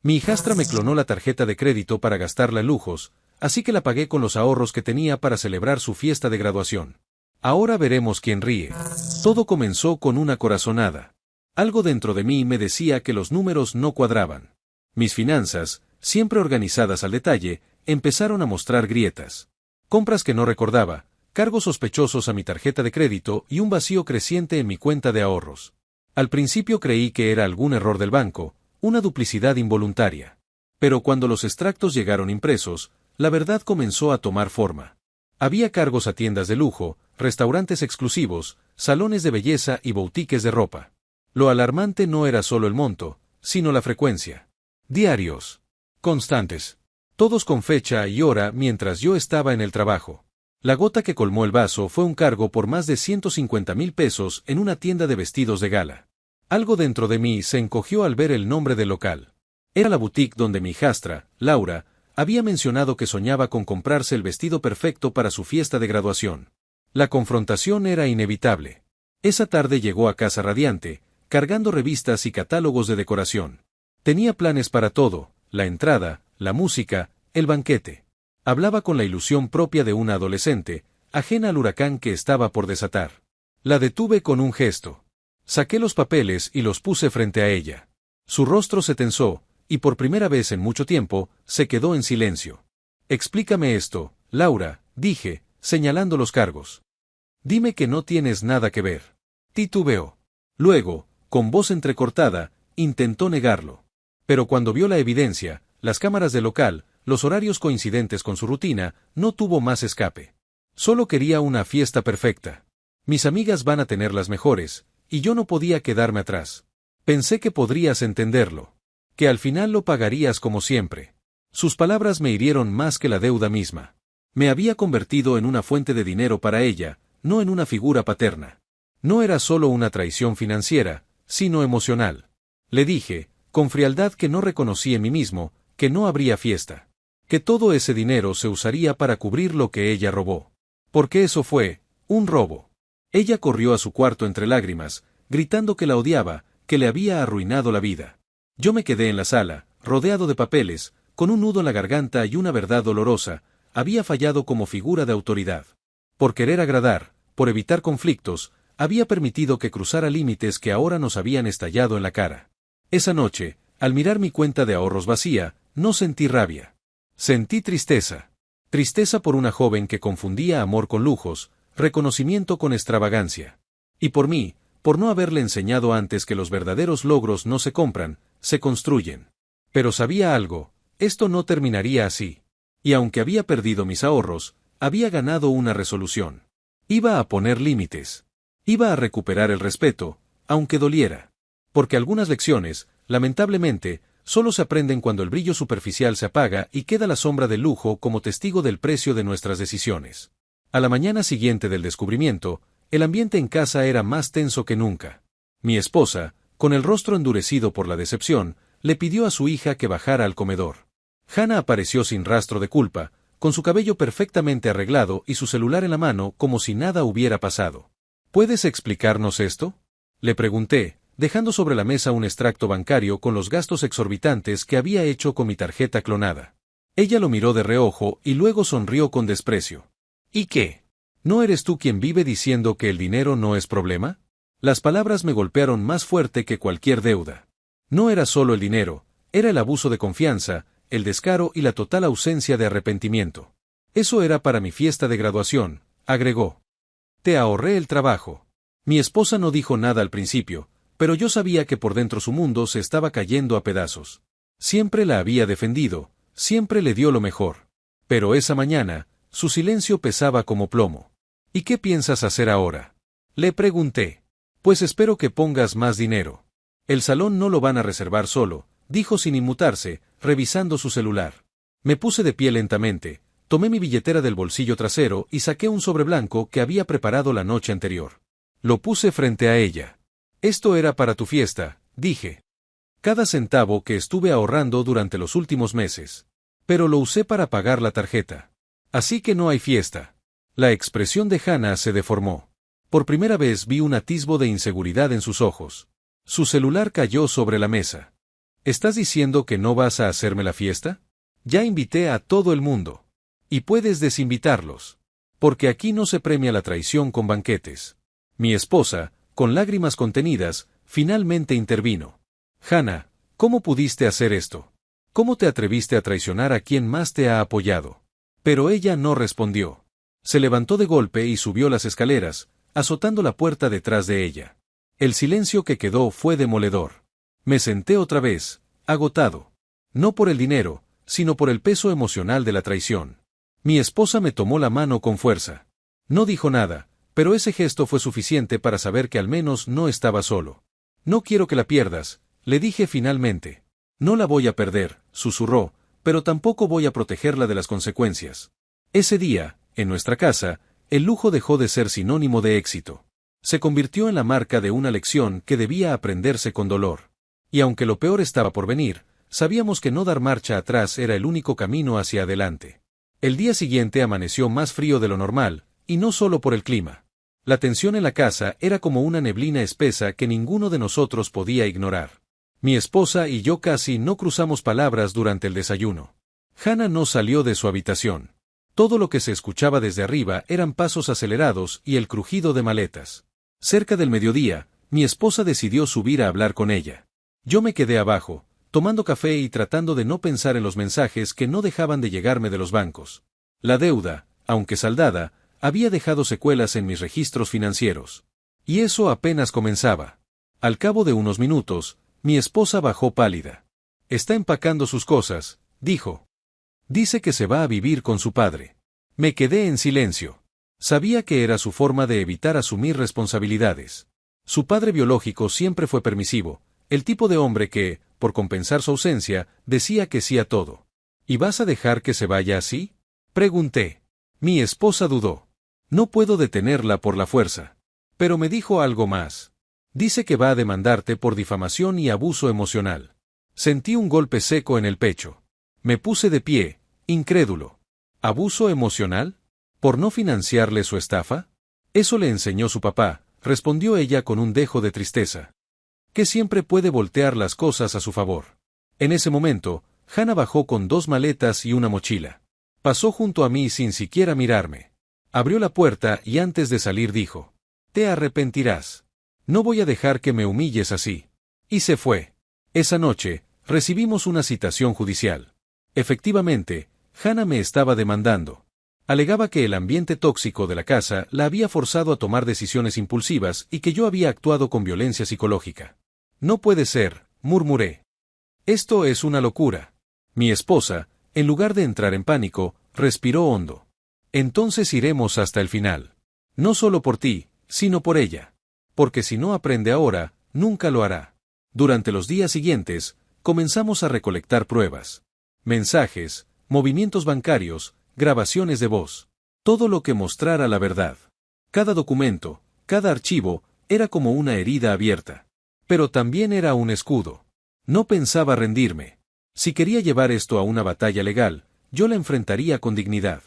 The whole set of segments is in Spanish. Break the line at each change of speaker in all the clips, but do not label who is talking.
Mi hijastra me clonó la tarjeta de crédito para gastarla en lujos, así que la pagué con los ahorros que tenía para celebrar su fiesta de graduación. Ahora veremos quién ríe. Todo comenzó con una corazonada. Algo dentro de mí me decía que los números no cuadraban. Mis finanzas, siempre organizadas al detalle, empezaron a mostrar grietas. Compras que no recordaba, cargos sospechosos a mi tarjeta de crédito y un vacío creciente en mi cuenta de ahorros. Al principio creí que era algún error del banco, una duplicidad involuntaria. Pero cuando los extractos llegaron impresos, la verdad comenzó a tomar forma. Había cargos a tiendas de lujo, restaurantes exclusivos, salones de belleza y boutiques de ropa. Lo alarmante no era solo el monto, sino la frecuencia. Diarios. Constantes. Todos con fecha y hora mientras yo estaba en el trabajo. La gota que colmó el vaso fue un cargo por más de 150,000 pesos en una tienda de vestidos de gala. Algo dentro de mí se encogió al ver el nombre del local. Era la boutique donde mi hijastra, Laura, había mencionado que soñaba con comprarse el vestido perfecto para su fiesta de graduación. La confrontación era inevitable. Esa tarde llegó a casa radiante, cargando revistas y catálogos de decoración. Tenía planes para todo, la entrada, la música, el banquete. Hablaba con la ilusión propia de una adolescente, ajena al huracán que estaba por desatar. La detuve con un gesto. Saqué los papeles y los puse frente a ella. Su rostro se tensó, y por primera vez en mucho tiempo, se quedó en silencio. Explícame esto, Laura, dije, señalando los cargos. Dime que no tienes nada que ver. Titubeó. Luego, con voz entrecortada, intentó negarlo. Pero cuando vio la evidencia, las cámaras del local, los horarios coincidentes con su rutina, no tuvo más escape. Solo quería una fiesta perfecta. Mis amigas van a tener las mejores, y yo no podía quedarme atrás. Pensé que podrías entenderlo. Que al final lo pagarías como siempre. Sus palabras me hirieron más que la deuda misma. Me había convertido en una fuente de dinero para ella, no en una figura paterna. No era solo una traición financiera, sino emocional. Le dije, con frialdad que no reconocí en mí mismo, que no habría fiesta. Que todo ese dinero se usaría para cubrir lo que ella robó. Porque eso fue, un robo. Ella corrió a su cuarto entre lágrimas, gritando que la odiaba, que le había arruinado la vida. Yo me quedé en la sala, rodeado de papeles, con un nudo en la garganta y una verdad dolorosa, había fallado como figura de autoridad. Por querer agradar, por evitar conflictos, había permitido que cruzara límites que ahora nos habían estallado en la cara. Esa noche, al mirar mi cuenta de ahorros vacía, no sentí rabia. Sentí tristeza. Tristeza por una joven que confundía amor con lujos, reconocimiento con extravagancia. Y por mí, por no haberle enseñado antes que los verdaderos logros no se compran, se construyen. Pero sabía algo, esto no terminaría así. Y aunque había perdido mis ahorros, había ganado una resolución. Iba a poner límites. Iba a recuperar el respeto, aunque doliera. Porque algunas lecciones, lamentablemente, solo se aprenden cuando el brillo superficial se apaga y queda la sombra del lujo como testigo del precio de nuestras decisiones. A la mañana siguiente del descubrimiento, el ambiente en casa era más tenso que nunca. Mi esposa, con el rostro endurecido por la decepción, le pidió a su hija que bajara al comedor. Hannah apareció sin rastro de culpa, con su cabello perfectamente arreglado y su celular en la mano como si nada hubiera pasado. ¿Puedes explicarnos esto?, le pregunté, dejando sobre la mesa un extracto bancario con los gastos exorbitantes que había hecho con mi tarjeta clonada. Ella lo miró de reojo y luego sonrió con desprecio. ¿Y qué? ¿No eres tú quien vive diciendo que el dinero no es problema? Las palabras me golpearon más fuerte que cualquier deuda. No era solo el dinero, era el abuso de confianza, el descaro y la total ausencia de arrepentimiento. Eso era para mi fiesta de graduación, agregó. Te ahorré el trabajo. Mi esposa no dijo nada al principio, pero yo sabía que por dentro su mundo se estaba cayendo a pedazos. Siempre la había defendido, siempre le dio lo mejor. Pero esa mañana, su silencio pesaba como plomo. ¿Y qué piensas hacer ahora?, le pregunté. Pues espero que pongas más dinero. El salón no lo van a reservar solo, dijo sin inmutarse, revisando su celular. Me puse de pie lentamente, tomé mi billetera del bolsillo trasero y saqué un sobre blanco que había preparado la noche anterior. Lo puse frente a ella. Esto era para tu fiesta, dije. Cada centavo que estuve ahorrando durante los últimos meses. Pero lo usé para pagar la tarjeta. Así que no hay fiesta. La expresión de Hannah se deformó. Por primera vez vi un atisbo de inseguridad en sus ojos. Su celular cayó sobre la mesa. ¿Estás diciendo que no vas a hacerme la fiesta? Ya invité a todo el mundo. Y puedes desinvitarlos. Porque aquí no se premia la traición con banquetes. Mi esposa, con lágrimas contenidas, finalmente intervino. Hannah, ¿cómo pudiste hacer esto? ¿Cómo te atreviste a traicionar a quien más te ha apoyado? Pero ella no respondió. Se levantó de golpe y subió las escaleras, azotando la puerta detrás de ella. El silencio que quedó fue demoledor. Me senté otra vez, agotado. No por el dinero, sino por el peso emocional de la traición. Mi esposa me tomó la mano con fuerza. No dijo nada, pero ese gesto fue suficiente para saber que al menos no estaba solo. No quiero que la pierdas, le dije finalmente. No la voy a perder, susurró, pero tampoco voy a protegerla de las consecuencias. Ese día, en nuestra casa, el lujo dejó de ser sinónimo de éxito. Se convirtió en la marca de una lección que debía aprenderse con dolor. Y aunque lo peor estaba por venir, sabíamos que no dar marcha atrás era el único camino hacia adelante. El día siguiente amaneció más frío de lo normal, y no solo por el clima. La tensión en la casa era como una neblina espesa que ninguno de nosotros podía ignorar. Mi esposa y yo casi no cruzamos palabras durante el desayuno. Hannah no salió de su habitación. Todo lo que se escuchaba desde arriba eran pasos acelerados y el crujido de maletas. Cerca del mediodía, mi esposa decidió subir a hablar con ella. Yo me quedé abajo, tomando café y tratando de no pensar en los mensajes que no dejaban de llegarme de los bancos. La deuda, aunque saldada, había dejado secuelas en mis registros financieros. Y eso apenas comenzaba. Al cabo de unos minutos, mi esposa bajó pálida. Está empacando sus cosas, dijo. Dice que se va a vivir con su padre. Me quedé en silencio. Sabía que era su forma de evitar asumir responsabilidades. Su padre biológico siempre fue permisivo, el tipo de hombre que, por compensar su ausencia, decía que sí a todo. ¿Y vas a dejar que se vaya así? Pregunté. Mi esposa dudó. No puedo detenerla por la fuerza. Pero me dijo algo más. Dice que va a demandarte por difamación y abuso emocional. Sentí un golpe seco en el pecho. Me puse de pie, incrédulo. ¿Abuso emocional? ¿Por no financiarle su estafa? Eso le enseñó su papá, respondió ella con un dejo de tristeza. Que siempre puede voltear las cosas a su favor. En ese momento, Hannah bajó con 2 maletas y una mochila. Pasó junto a mí sin siquiera mirarme. Abrió la puerta y antes de salir dijo: «Te arrepentirás. No voy a dejar que me humilles así». Y se fue. Esa noche, recibimos una citación judicial. Efectivamente, Hannah me estaba demandando. Alegaba que el ambiente tóxico de la casa la había forzado a tomar decisiones impulsivas y que yo había actuado con violencia psicológica. «No puede ser», murmuré. «Esto es una locura». Mi esposa, en lugar de entrar en pánico, respiró hondo. «Entonces iremos hasta el final. No solo por ti, sino por ella. Porque si no aprende ahora, nunca lo hará». Durante los días siguientes, comenzamos a recolectar pruebas. Mensajes, movimientos bancarios, grabaciones de voz. Todo lo que mostrara la verdad. Cada documento, cada archivo, era como una herida abierta. Pero también era un escudo. No pensaba rendirme. Si quería llevar esto a una batalla legal, yo la enfrentaría con dignidad.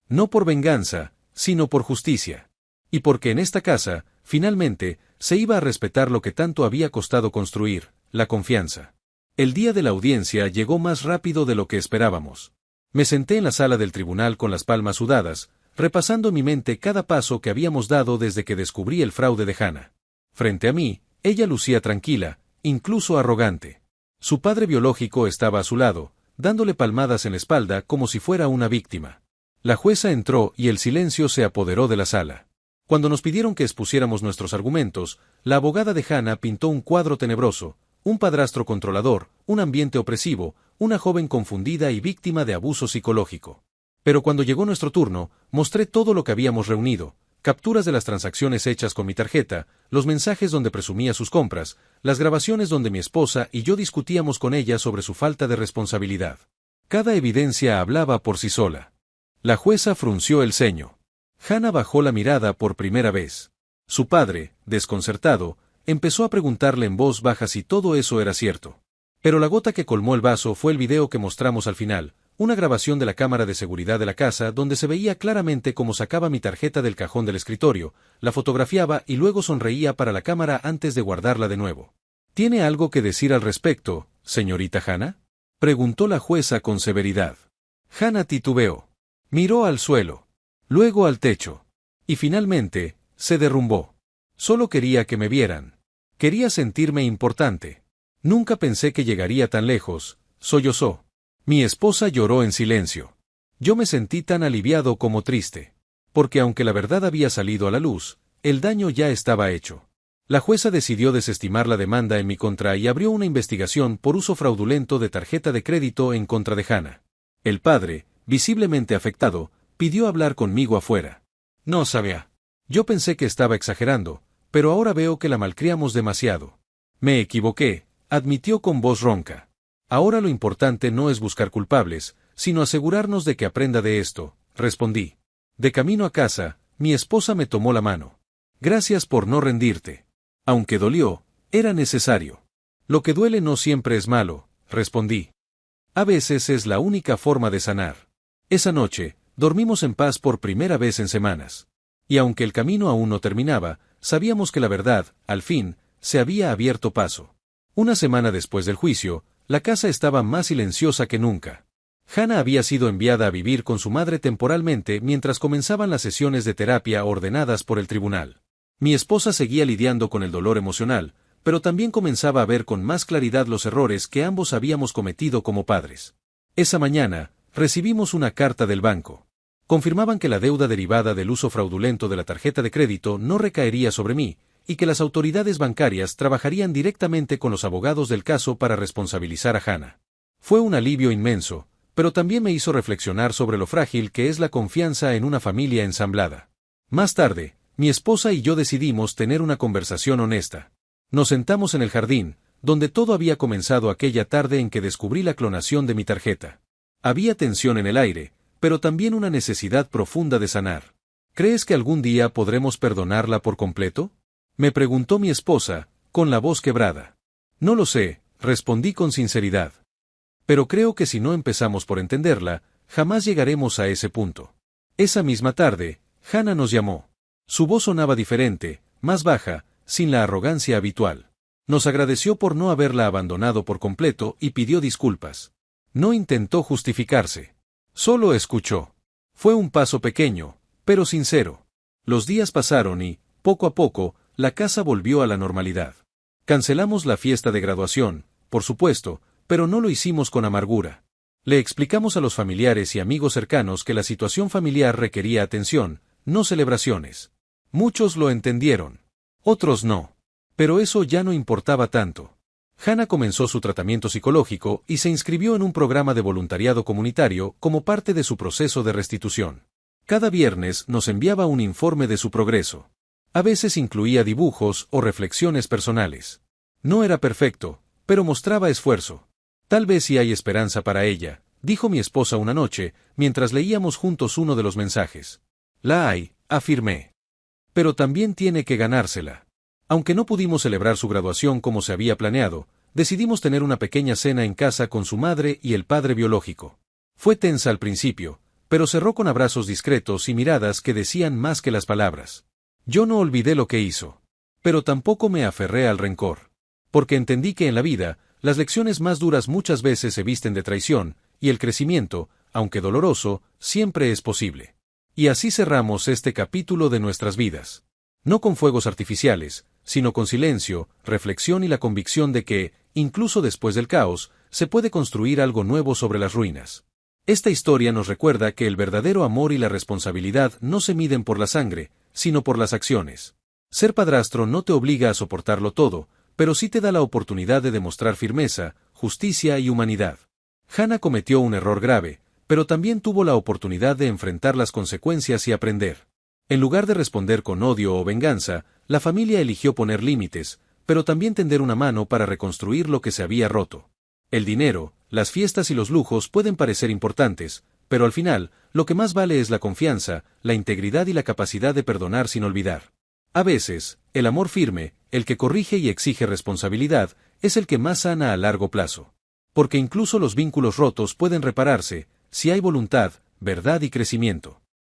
No por venganza, sino por justicia. Y porque en esta casa, finalmente, se iba a respetar lo que tanto había costado construir, la confianza. El día de la audiencia llegó más rápido de lo que esperábamos. Me senté en la sala del tribunal con las palmas sudadas, repasando en mi mente cada paso que habíamos dado desde que descubrí el fraude de Hannah. Frente a mí, ella lucía tranquila, incluso arrogante. Su padre biológico estaba a su lado, dándole palmadas en la espalda como si fuera una víctima. La jueza entró y el silencio se apoderó de la sala. Cuando nos pidieron que expusiéramos nuestros argumentos, la abogada de Hannah pintó un cuadro tenebroso: un padrastro controlador, un ambiente opresivo, una joven confundida y víctima de abuso psicológico. Pero cuando llegó nuestro turno, mostré todo lo que habíamos reunido: capturas de las transacciones hechas con mi tarjeta, los mensajes donde presumía sus compras, las grabaciones donde mi esposa y yo discutíamos con ella sobre su falta de responsabilidad. Cada evidencia hablaba por sí sola. La jueza frunció el ceño. Hannah bajó la mirada por primera vez. Su padre, desconcertado, empezó a preguntarle en voz baja si todo eso era cierto. Pero la gota que colmó el vaso fue el video que mostramos al final, una grabación de la cámara de seguridad de la casa donde se veía claramente cómo sacaba mi tarjeta del cajón del escritorio, la fotografiaba y luego sonreía para la cámara antes de guardarla de nuevo. «¿Tiene algo que decir al respecto?», señorita Hannah? Preguntó la jueza con severidad. Hannah titubeó. Miró al suelo. Luego al techo. Y finalmente, se derrumbó. Solo quería que me vieran. Quería sentirme importante. Nunca pensé que llegaría tan lejos, sollozó. Mi esposa lloró en silencio. Yo me sentí tan aliviado como triste. Porque aunque la verdad había salido a la luz, el daño ya estaba hecho. La jueza decidió desestimar la demanda en mi contra y abrió una investigación por uso fraudulento de tarjeta de crédito en contra de Hannah. El padre, visiblemente afectado, pidió hablar conmigo afuera. No sabía. Yo pensé que estaba exagerando, pero ahora veo que la malcriamos demasiado. Me equivoqué, admitió con voz ronca. Ahora lo importante no es buscar culpables, sino asegurarnos de que aprenda de esto, respondí. De camino a casa, mi esposa me tomó la mano. Gracias por no rendirte. Aunque dolió, era necesario. Lo que duele no siempre es malo, respondí. A veces es la única forma de sanar. Esa noche, dormimos en paz por primera vez en semanas. Y aunque el camino aún no terminaba, sabíamos que la verdad, al fin, se había abierto paso. Una semana después del juicio, la casa estaba más silenciosa que nunca. Hannah había sido enviada a vivir con su madre temporalmente mientras comenzaban las sesiones de terapia ordenadas por el tribunal. Mi esposa seguía lidiando con el dolor emocional, pero también comenzaba a ver con más claridad los errores que ambos habíamos cometido como padres. Esa mañana, recibimos una carta del banco. Confirmaban que la deuda derivada del uso fraudulento de la tarjeta de crédito no recaería sobre mí, y que las autoridades bancarias trabajarían directamente con los abogados del caso para responsabilizar a Hannah. Fue un alivio inmenso, pero también me hizo reflexionar sobre lo frágil que es la confianza en una familia ensamblada. Más tarde, mi esposa y yo decidimos tener una conversación honesta. Nos sentamos en el jardín, donde todo había comenzado aquella tarde en que descubrí la clonación de mi tarjeta. Había tensión en el aire, pero también una necesidad profunda de sanar. ¿Crees que algún día podremos perdonarla por completo?, me preguntó mi esposa, con la voz quebrada. No lo sé, respondí con sinceridad. Pero creo que si no empezamos por entenderla, jamás llegaremos a ese punto. Esa misma tarde, Hannah nos llamó. Su voz sonaba diferente, más baja, sin la arrogancia habitual. Nos agradeció por no haberla abandonado por completo y pidió disculpas. No intentó justificarse. Solo escuchó. Fue un paso pequeño, pero sincero. Los días pasaron y, poco a poco, la casa volvió a la normalidad. Cancelamos la fiesta de graduación, por supuesto, pero no lo hicimos con amargura. Le explicamos a los familiares y amigos cercanos que la situación familiar requería atención, no celebraciones. Muchos lo entendieron. Otros no. Pero eso ya no importaba tanto. Hannah comenzó su tratamiento psicológico y se inscribió en un programa de voluntariado comunitario como parte de su proceso de restitución. Cada viernes nos enviaba un informe de su progreso. A veces incluía dibujos o reflexiones personales. No era perfecto, pero mostraba esfuerzo. Tal vez sí hay esperanza para ella, dijo mi esposa una noche, mientras leíamos juntos uno de los mensajes. La hay, afirmé. Pero también tiene que ganársela. Aunque no pudimos celebrar su graduación como se había planeado, decidimos tener una pequeña cena en casa con su madre y el padre biológico. Fue tensa al principio, pero cerró con abrazos discretos y miradas que decían más que las palabras. Yo no olvidé lo que hizo. Pero tampoco me aferré al rencor. Porque entendí que en la vida, las lecciones más duras muchas veces se visten de traición, y el crecimiento, aunque doloroso, siempre es posible. Y así cerramos este capítulo de nuestras vidas. No con fuegos artificiales, sino con silencio, reflexión y la convicción de que, incluso después del caos, se puede construir algo nuevo sobre las ruinas. Esta historia nos recuerda que el verdadero amor y la responsabilidad no se miden por la sangre, sino por las acciones. Ser padrastro no te obliga a soportarlo todo, pero sí te da la oportunidad de demostrar firmeza, justicia y humanidad. Hannah cometió un error grave, pero también tuvo la oportunidad de enfrentar las consecuencias y aprender. En lugar de responder con odio o venganza, la familia eligió poner límites, pero también tender una mano para reconstruir lo que se había roto. El dinero, las fiestas y los lujos pueden parecer importantes, pero al final, lo que más vale es la confianza, la integridad y la capacidad de perdonar sin olvidar. A veces, el amor firme, el que corrige y exige responsabilidad, es el que más sana a largo plazo. Porque incluso los vínculos rotos pueden repararse, si hay voluntad, verdad y crecimiento.